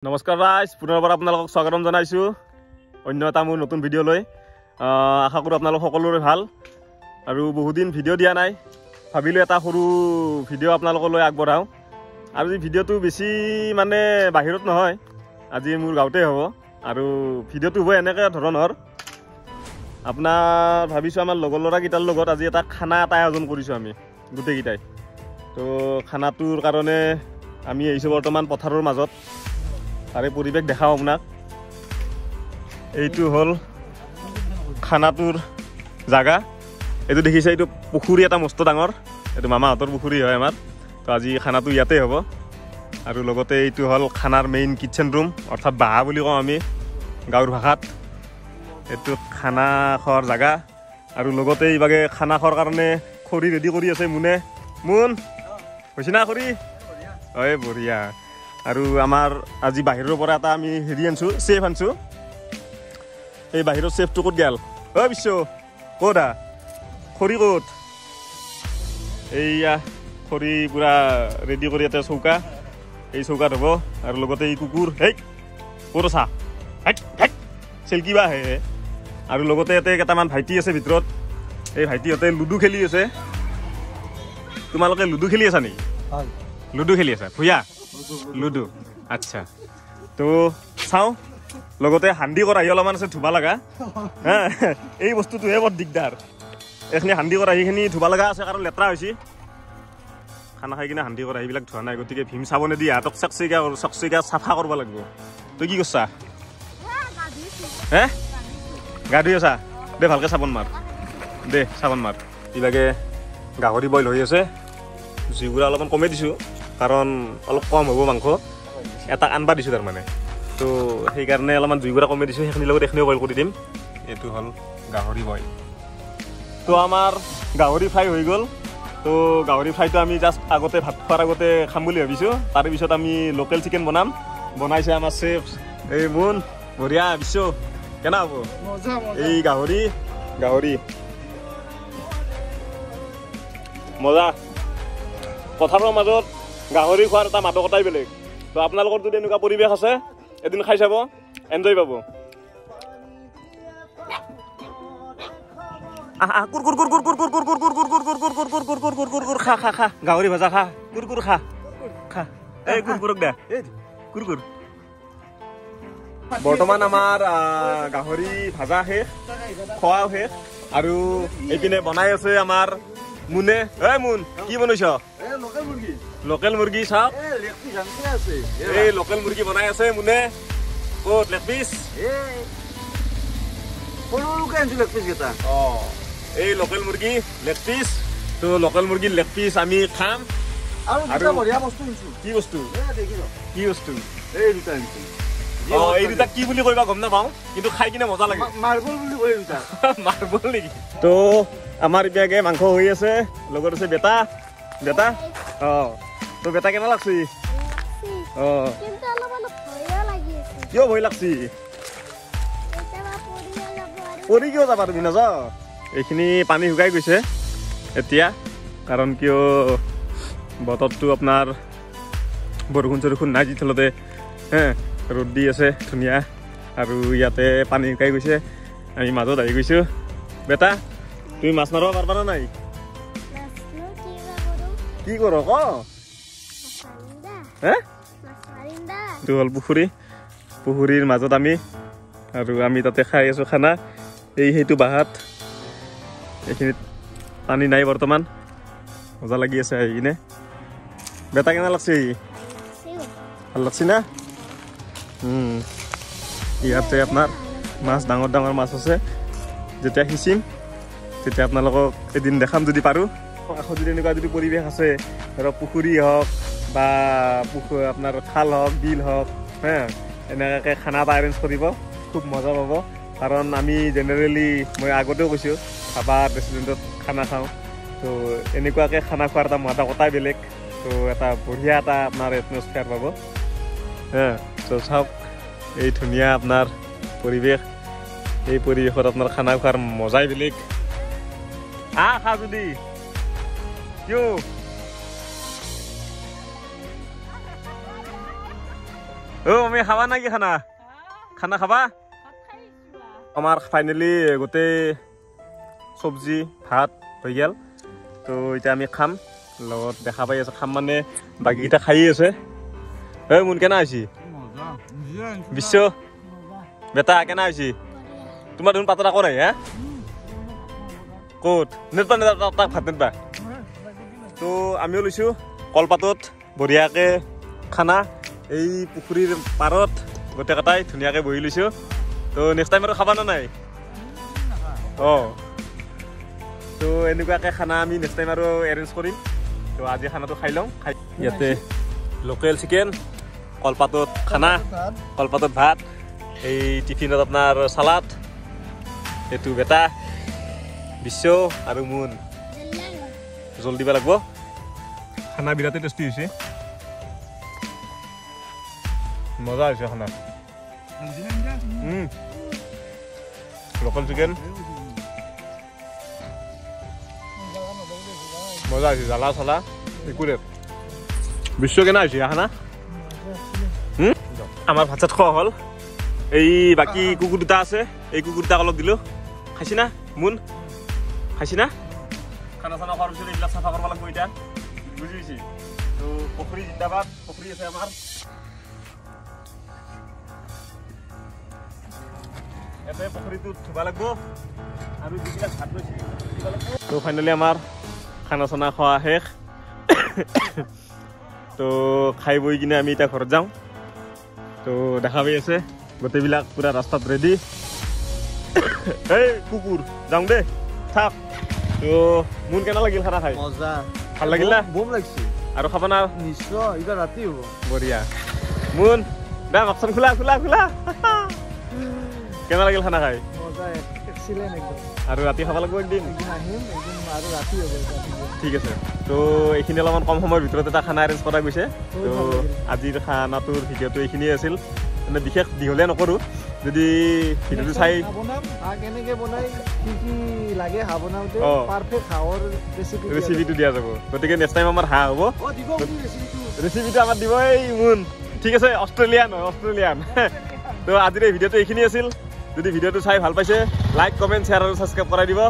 নমস্কাৰ ৰাইজ, পুনৰবাৰ আপোনালোকক স্বাগতম জনাইছোঁ অন্য এটা মোৰ নতুন ভিডিঅ'লৈ। আশা কৰোঁ আপোনালোক সকলোৰে ভাল আৰু বহুদিন ভিডিঅ' দিয়া নাই, ভাবিলোঁ এটা সৰু ভিডিঅ' আপোনালোকলৈ আগবঢ়াওঁ। আৰু এই ভিডিঅ'টো বেছি মানে বাহিৰত নহয়, আজি মোৰ গাঁৱতে হ'ব আৰু ভিডিঅ'টো হ'ব এনেকৈ ধৰণৰ। আপোনাৰ ভাবিছোঁ আমাৰ লগৰ ল'ৰাকেইটাৰ লগত আজি এটা খানা এটা আয়োজন কৰিছোঁ আমি গোটেইকেইটাই। তো খানাটোৰ কাৰণে আমি আহিছোঁ বৰ্তমান পথাৰৰ মাজত, তাৰে পৰিৱেশ দেখাওঁ আপোনাক। এইটো হ'ল খানাটোৰ জাগা। এইটো দেখিছে, এইটো পুখুৰী এটা মস্ত ডাঙৰ, এইটো মামাহঁতৰ পুখুৰী হয় আমাৰ। তো আজি খানাটো ইয়াতে হ'ব আৰু লগতে এইটো হ'ল খানাৰ মেইন কিটচেন ৰুম, অৰ্থাৎ বাহা বুলি কওঁ আমি গাঁৱৰ ভাষাত। এইটো খানা খোৱাৰ জাগা আৰু লগতে এইভাগে খানা খোৱাৰ কাৰণে খৰি ৰেডি কৰি আছে মুনে। মুন হৈছে না খৰি? হয়, বঢ়িয়া। আৰু আমাৰ আজি বাহিৰৰ পৰা এটা আমি হেৰি আনিছোঁ, চেফ আনিছোঁ। এই বাহিৰৰ চেফটো ক'ত গেল? অ' বিশ্ব ক'ত খৰি ক'ত? এইয়া খৰি পূৰা ৰেডি কৰি ইয়াতে চৌকা, এই চৌকাত হ'ব। আৰু লগতে এই কুকুৰ, হেই ক'ত আছা? চেলকিবা আহে। আৰু লগতে ইয়াতে কেইটামান ভাইটি আছে ভিতৰত, এই ভাইটিহঁতে লুডু খেলি আছে। তোমালোকে লুডু খেলি আছা নেকি? লুডু খেলি আছা? ভূঞা লুডু, আচ্ছা। তো চাওঁ, লগতে হান্দি কৰাহি অলপমান আছে ধুবা লগা। হা, এই বস্তুটোহে বৰ দিগদাৰ। এইখিনি হান্দি কৰাহিখিনি ধুবা লগা আছে কাৰণ লেতেৰা হৈছে। খানা খাই কিনে হান্দি কৰাহিবিলাক ধোৱা নাই, গতিকে ভীম চাবোনে দি হাতক চকচকীয়া চাফা কৰিব লাগিব। তই কি কৰিছা? হে, গা ধুই আছা? দে ভালকৈ চাবোন মাৰ, দে চাবোন মাৰ। ইভাগে গাহৰি বইল হৈ আছে, জুইকুৰা অলপমান কমাই দিছোঁ কাৰণ অলপ কম হ'ব মাংস, এটা আনবা দিছোঁ তাৰমানে। তো সেইকাৰণে অলপমান জুইকুৰা কমাই দিছোঁ, সেইখিনিৰ লগত এইখিনিও বইল কৰি দিম। এইটো হ'ল গাহৰি বইল। তো আমাৰ গাহৰি ফ্ৰাই হৈ গ'ল। তো গাহৰি ফ্ৰাইটো আমি জাষ্ট আগতে ভাত খোৱাৰ আগতে খাম বুলি ভাবিছোঁ। তাৰে পিছত আমি লোকেল চিকেন বনাম। বনাইছে আমাৰ চেফ এই মুন, বঢ়িয়া। বিশ্ব কেনে হ'ব? এই গাহৰি মজা। পথাৰৰ মাজত গাহৰি খোৱাৰ এটা মাদকতাই বেলেগ। তো আপোনালোকৰ যদি এনেকুৱা পৰিৱেশ আছে, এদিন খাই চাব, এনজয় পাব। খা খা খা গাহৰি ভাজা খা, কুৰকুৰ খা খা, এই কুৰকুৰক দে, কুৰকুৰ। বৰ্তমান আমাৰ গাহৰি ভাজা শেষ, খোৱাও শেষ আৰু এইপিনে বনাই আছে আমাৰ মুনে। এই মুন কি বনাইছ? লোকেল মুৰ্গী। চাওক, এই লোকেল মুৰ্গী বনাই আছে মুনে। ক'ত লেগ পিচ? এই লোকেল মুৰ্গী লেগ পিচ। তো লোকেল মুৰ্গীৰ লেগ পিচ আমি খাম। আৰু কি বস্তু? কি বস্তু? এই দুটা কি বুলি কবা গম নাপাওঁ, কিন্তু খাই কিনে মজা লাগে। মাৰ্বল বুলি কয় দুটা। মাৰ্বল নেকি? তো আমাৰ ইপিনে মাংস হৈ আছে, লগত আছে বেটা। তো বেটা কেনে লাগছি? কিয় ভয় লাগছি? পৰি কিয় যাবা তুমি? নাযাওঁ। এইখিনি পানী শুকাই গৈছে এতিয়া, কাৰণ কিয় বতৰটো আপোনাৰ বৰষুণ চৰষুণ নাই যিথলতে, ৰ'দ দি আছে ধুনীয়া। আৰু ইয়াতে পানী শুকাই গৈছে, আমি মাজত আহি গৈছোঁ। বেটা তুমি মাছ মাৰিব পাৰবা না নাই? কি কৰ ক? এইটো হ'ল পুখুৰীৰ মাজত আমি, আৰু আমি তাতে খাই আছোঁ খানা। সেইটো বাহাত, এইখিনিত পানী নাই বৰ্তমান, মজা লাগি আছে আহি কিনে। বেটা কেনে লাগছে? ভাল লাগছি না? ইয়াতে আপোনাৰ মাছ, ডাঙৰ ডাঙৰ মাছ আছে। যেতিয়া সিঁচিম তেতিয়া আপোনালোকক এদিন দেখাম যদি পাৰোঁ। কাষত যদি এনেকুৱা যদি পৰিৱেশ আছে, ধৰক পুখুৰী হওক বা আপোনাৰ খাল হওক, বিল হওক, এনেকুৱাকৈ খানা এটা এৰেঞ্জ কৰিব, খুব মজা পাব। কাৰণ আমি জেনেৰেলি, মই আগতেও কৈছোঁ, ধাবাত ৰেষ্টুৰেণ্টত খানা খাওঁ। তো এনেকুৱাকৈ খানা খোৱাৰ এটা মাদকতাই বেলেগ। তো এটা বঢ়িয়া এটা আপোনাৰ এটমস্ফিয়াৰ পাব। তো চাওক, এই ধুনীয়া আপোনাৰ পৰিৱেশ, এই পৰিৱেশত আপোনাৰ খানা খোৱাৰ মজাই বেলেগ। খা যদি কিয় অ' আমি খাবা না কি খানা খানা খাবা আমাৰ ফাইনেলি গোটেই চব্জি ভাত হৈ গেল তো এতিয়া আমি খাম লগত দেখা পাই আছো খাম মানে বাকীকেইটা খাই আছে ঐ মুন কেনা হৈছে বিশ্ব বেটা কেনা হৈছে তোমাৰ দেখোন পাতত আকৌ নাই হা ক'ত নেটপা তাক ভাত নেটপা তো আমিও লৈছোঁ কলপাতত বঢ়িয়াকৈ খানা এই পুখুৰীৰ পাৰত গোটেইকেইটাই ধুনীয়াকৈ বহি লৈছোঁ তো নেক্সট টাইম আৰু খাবা না নাই অঁ তো এনেকুৱাকৈ খানা আমি নেক্সট টাইম আৰু এৰেঞ্জ কৰিম তো আজি খানাটো খাই লওঁ খাই ইয়াতে লোকেল চিকেন কলপাতত খানা কলপাতত ভাত এই টিফিনত আপোনাৰ চালাড এইটো বেটা বিশ্ব আৰু মুন জল দিব লাগিব খানা বিৰাটেই টেষ্টি হৈছে মজা হৈছে খানা লোকেল চিকেন মজা হৈছে জ্বালা চালা একোৰে বিশ্ব কেনা হৈছে খানা আমাৰ ভাত চাত খোৱা হ'ল এই বাকী কুকুৰ দুটা আছে এই কুকুৰ দুটাক অলপ দিলোঁ খাইছি না মুন খাইছি না খানা চানা খোৱাৰ পিছত এইবিলাক চাফা কৰিব লাগিব এতিয়া বুজি পাইছি তো পুখুৰী জিন্দাবাদ পুখুৰী আছে আমাৰ ইয়াতে পুখুৰীটোত ধুব লাগিব আৰু যিবিলাক ভাত লৈছে তো ফাইনেলি আমাৰ খানা চানা খোৱা শেষ তো খাই বৈ কিনে আমি এতিয়া ঘৰত যাওঁ তো দেখা পাই আছে গোটেইবিলাক পুৰা ৰাস্তাত ৰেডি এই কুকুৰ যাওঁ দে থাক তো মুন কেনা লাগিল খানা খাই মজা ভাল লাগিল না বম লাগছে আৰু খাবা না নিশ্চয় এটা ৰাতি হ'ব বঢ়িয়া মুন দে বাকচন খোলা খোলা খোলা কেনা লাগিল খানা খাই মজা এক্সিলেণ্ট একদম আৰু ৰাতি খাব লাগিব একদিন একদিন আহিম একদিন আৰু ৰাতি হ'ব ঠিক আছে তো এইখিনি অলপমান কম সময়ৰ ভিতৰত এটা খানা এৰেঞ্জ কৰা গৈছে তো আজিৰ খানাটোৰ ভিডিঅ'টো এইখিনিয়ে আছিল মানে বিশেষ দীঘলীয়া নকৰোঁ যদি ভিডিঅ'টো চাই বনাম কেনেকৈ বনাই কি কি লাগে হাঁহ বনাওঁতে অঁ। পাৰফেক্ট হাঁহৰ ৰেচিপিটো দিয়া যাব গতিকে নেক্সট টাইম আমাৰ হাঁহ হ'ব অঁ দিব ৰেচিপিটো আমাৰ দিব এই মুন ঠিক আছে অষ্ট্ৰেলিয়ান তো আজিৰ এই ভিডিঅ'টো এইখিনি আছিল যদি ভিডিঅ'টো চাই ভাল পাইছে লাইক কমেণ্ট শ্বেয়াৰ আৰু ছাবস্ক্ৰাইব কৰাই দিব